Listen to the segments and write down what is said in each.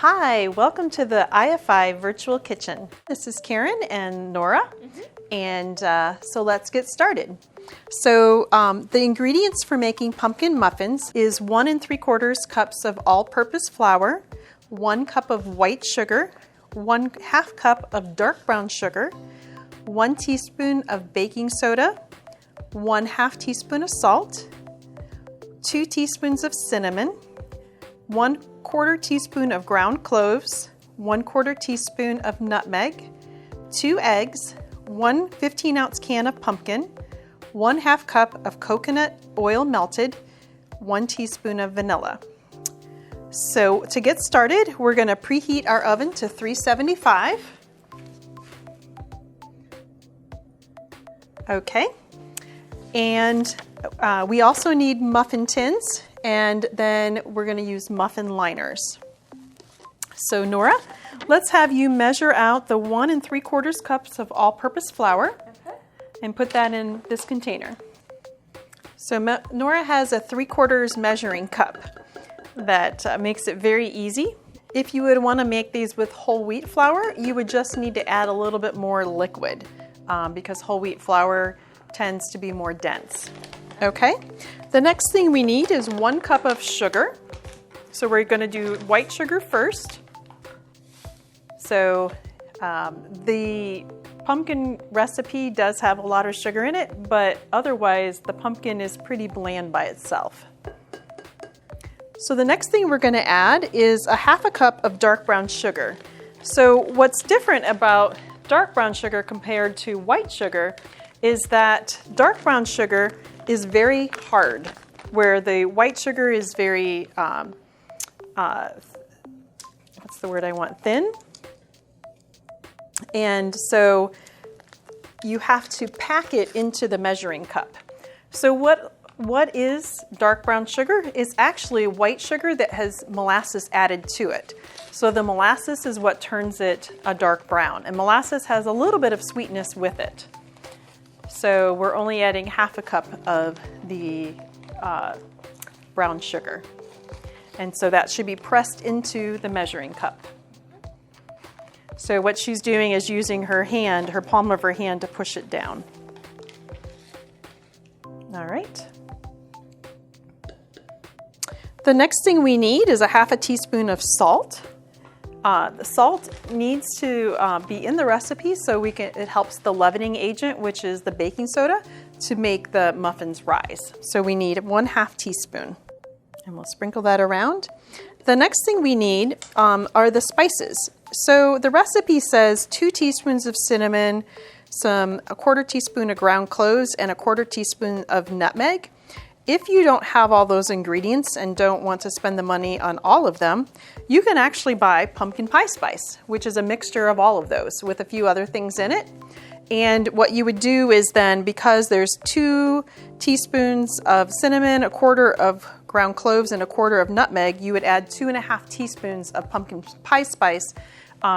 Hi, welcome to the IFI Virtual Kitchen. This is Karen and Nora, and so let's get started. So the ingredients for making pumpkin muffins is 1 3/4 cups of all-purpose flour, 1 cup of white sugar, 1/2 cup of dark brown sugar, 1 teaspoon of baking soda, 1/2 teaspoon of salt, 2 teaspoons of cinnamon, 1/4 teaspoon of ground cloves, 1/4 teaspoon of nutmeg, 2 eggs, 1 15-ounce can of pumpkin, 1/2 cup of coconut oil melted, 1 teaspoon of vanilla. So to get started, we're going to preheat our oven to 375. Okay, and we also need muffin tins, and then we're going to use muffin liners. So Nora, let's have you measure out the 1 3/4 cups of all-purpose flour and put that in this container. So Nora has a 3/4 measuring cup that makes it very easy. If you would want to make these with whole wheat flour, you would just need to add a little bit more liquid because whole wheat flour tends to be more dense. Okay, the next thing we need is 1 cup of sugar. So we're going to do white sugar first. So the pumpkin recipe does have a lot of sugar in it, but otherwise the pumpkin is pretty bland by itself. So the next thing we're going to add is 1/2 cup of dark brown sugar. So what's different about dark brown sugar compared to white sugar is that dark brown sugar is very hard, where the white sugar is very, what's the word I want, thin. And so you have to pack it into the measuring cup. So what is dark brown sugar? It's actually white sugar that has molasses added to it. So the molasses is what turns it a dark brown, and molasses has a little bit of sweetness with it. So we're only adding 1/2 cup of the brown sugar. And so that should be pressed into the measuring cup. So what she's doing is using her hand, her palm of her hand, to push it down. All right. The next thing we need is 1/2 teaspoon of salt. The salt needs to be in the recipe so it helps the leavening agent, which is the baking soda, to make the muffins rise. So we need 1/2 teaspoon, and we'll sprinkle that around. The next thing we need are the spices. So the recipe says 2 teaspoons of cinnamon, 1/4 teaspoon of ground cloves, and 1/4 teaspoon of nutmeg. If you don't have all those ingredients and don't want to spend the money on all of them, you can actually buy pumpkin pie spice, which is a mixture of all of those with a few other things in it. And what you would do is then, because there's 2 teaspoons of cinnamon, 1/4 of ground cloves, and 1/4 of nutmeg, you would add 2.5 teaspoons of pumpkin pie spice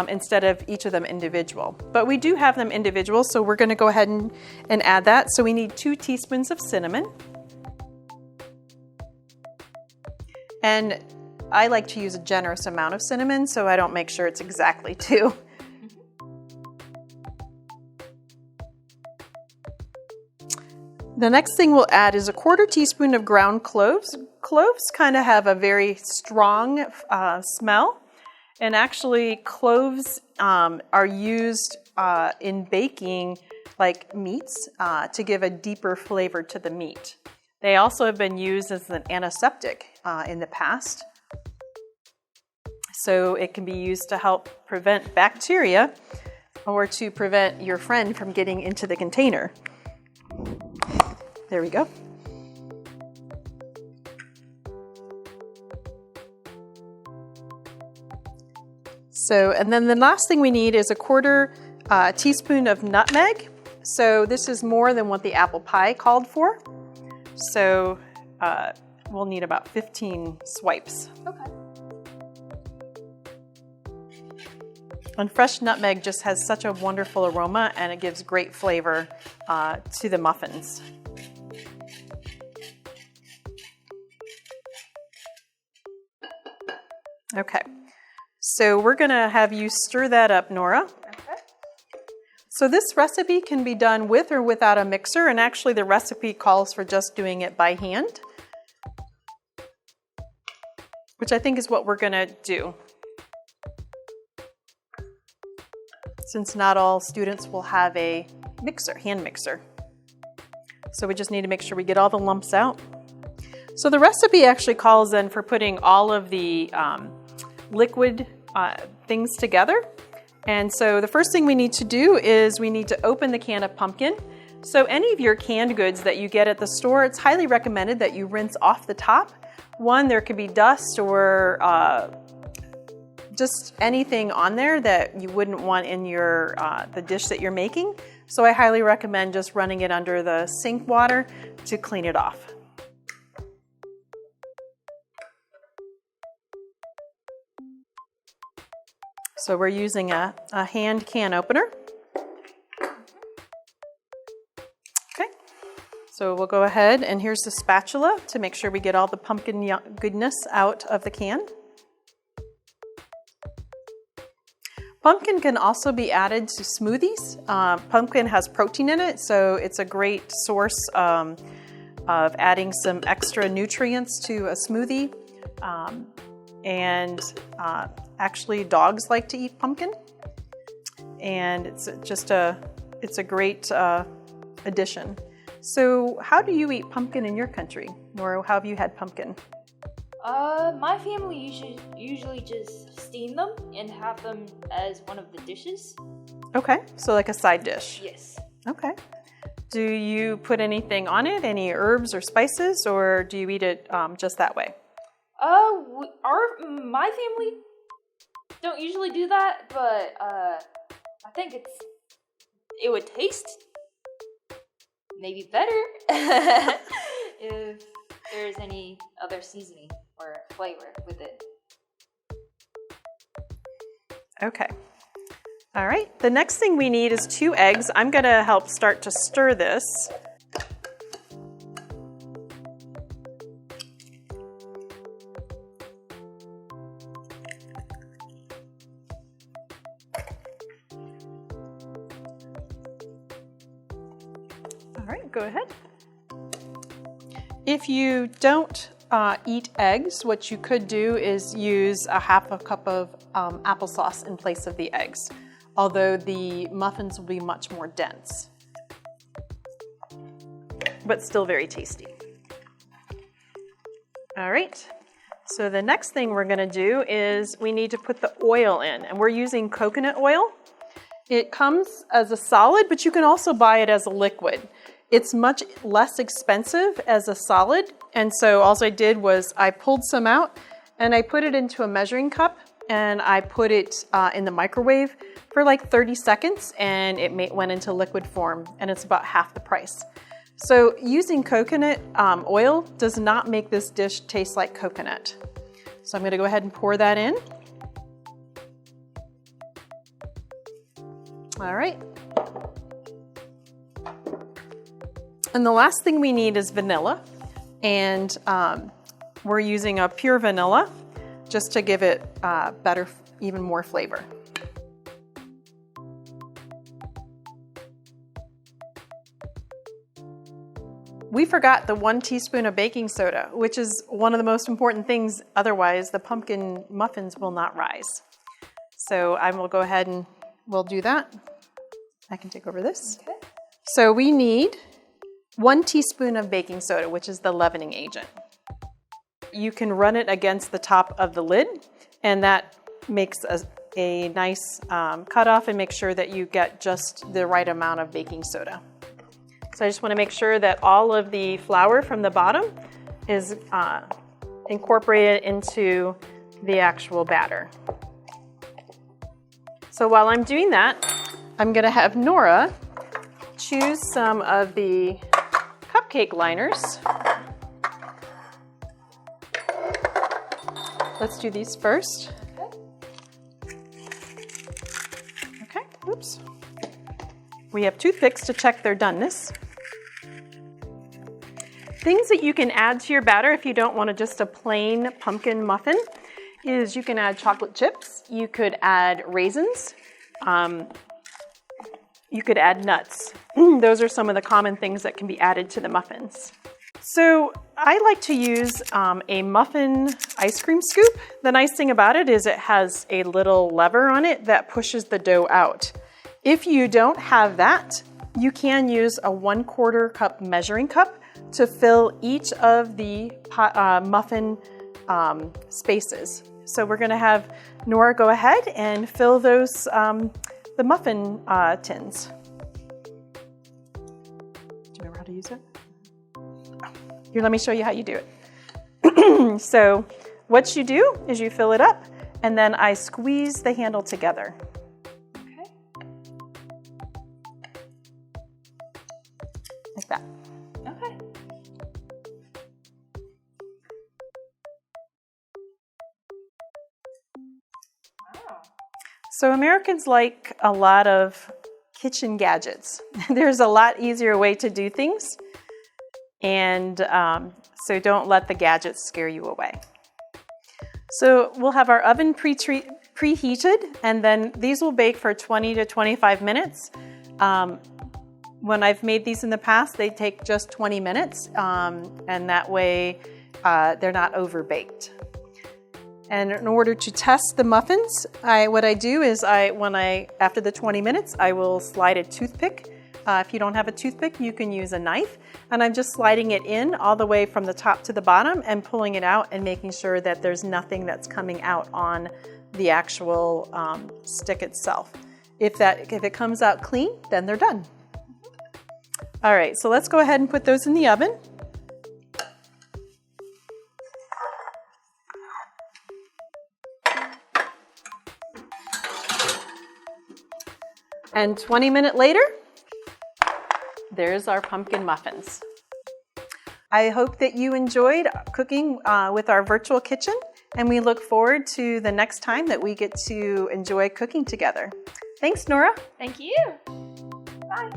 instead of each of them individual. But we do have them individual, so we're going to go ahead and add that. So we need 2 teaspoons of cinnamon. And I like to use a generous amount of cinnamon, so I don't make sure it's exactly 2. The next thing we'll add is 1/4 teaspoon of ground cloves. Cloves kind of have a very strong smell, and actually cloves are used in baking like meats to give a deeper flavor to the meat. They also have been used as an antiseptic in the past. So it can be used to help prevent bacteria or to prevent your friend from getting into the container. There we go. So, and then the last thing we need is 1/4 teaspoon of nutmeg. So this is more than what the apple pie called for. So we'll need about 15 swipes. Okay. And fresh nutmeg just has such a wonderful aroma, and it gives great flavor to the muffins. Okay, So we're going to have you stir that up, Nora. Okay. So this recipe can be done with or without a mixer, and actually the recipe calls for just doing it by hand, which I think is what we're going to do, since not all students will have a mixer, hand mixer. So we just need to make sure we get all the lumps out. So the recipe actually calls then for putting all of the liquid things together. And so the first thing we need to do is we need to open the can of pumpkin. So any of your canned goods that you get at the store, it's highly recommended that you rinse off the top. One, there could be dust or just anything on there that you wouldn't want in your the dish that you're making. So I highly recommend just running it under the sink water to clean it off. So we're using a hand can opener. Okay, so we'll go ahead, and here's the spatula to make sure we get all the pumpkin goodness out of the can. Pumpkin can also be added to smoothies. Pumpkin has protein in it, so it's a great source of adding some extra nutrients to a smoothie. Actually, dogs like to eat pumpkin, and it's a great addition. So how do you eat pumpkin in your country? Nora, how have you had pumpkin? My family usually just steam them and have them as one of the dishes. Okay, so like a side dish. Yes. Okay. Do you put anything on it, any herbs or spices, or do you eat it just that way? My family don't usually do that, but I think it would taste maybe better if there's any other seasoning or flavor with it. Okay. All right. The next thing we need is 2 eggs. I'm going to help start to stir this. All right, go ahead. If you don't eat eggs, what you could do is use a half a cup of applesauce in place of the eggs, although the muffins will be much more dense, but still very tasty. All right, so the next thing we're gonna do is we need to put the oil in, and we're using coconut oil. It comes as a solid, but you can also buy it as a liquid. It's much less expensive as a solid, and so all I did was I pulled some out and I put it into a measuring cup, and I put it in the microwave for like 30 seconds, and it went into liquid form, and it's about half the price. So using coconut oil does not make this dish taste like coconut. So I'm going to go ahead and pour that in. All right. And the last thing we need is vanilla, and we're using a pure vanilla just to give it better, even more flavor. We forgot the 1 teaspoon of baking soda, which is one of the most important things, otherwise the pumpkin muffins will not rise. So I will go ahead and we'll do that. I can take over this. Okay. So we need 1 teaspoon of baking soda, which is the leavening agent. You can run it against the top of the lid, and that makes a nice cutoff and make sure that you get just the right amount of baking soda. So I just want to make sure that all of the flour from the bottom is incorporated into the actual batter. So while I'm doing that, I'm going to have Nora choose some of the cupcake liners. Let's do these first. Okay, oops. We have toothpicks to check their doneness. Things that you can add to your batter if you don't want just a plain pumpkin muffin is you can add chocolate chips, you could add raisins, you could add nuts. Those are some of the common things that can be added to the muffins. So I like to use a muffin ice cream scoop. The nice thing about it is it has a little lever on it that pushes the dough out. If you don't have that, you can use a 1/4 cup measuring cup to fill each of the muffin spaces. So we're going to have Nora go ahead and fill those the muffin tins. Do you remember how to use it? Here, let me show you how you do it. So what you do is you fill it up, and then I squeeze the handle together. Okay. Like that. Okay. Wow. So Americans like a lot of kitchen gadgets. There's a lot easier way to do things. And so don't let the gadgets scare you away. So we'll have our oven preheated, and then these will bake for 20 to 25 minutes. When I've made these in the past, they take just 20 minutes, and that way they're not over-baked. And in order to test the muffins, what I do is after the 20 minutes, I will slide a toothpick. If you don't have a toothpick, you can use a knife. And I'm just sliding it in all the way from the top to the bottom and pulling it out and making sure that there's nothing that's coming out on the actual stick itself. If it comes out clean, then they're done. All right, so let's go ahead and put those in the oven. And 20 minutes later, there's our pumpkin muffins. I hope that you enjoyed cooking with our virtual kitchen, and we look forward to the next time that we get to enjoy cooking together. Thanks, Nora. Thank you. Bye.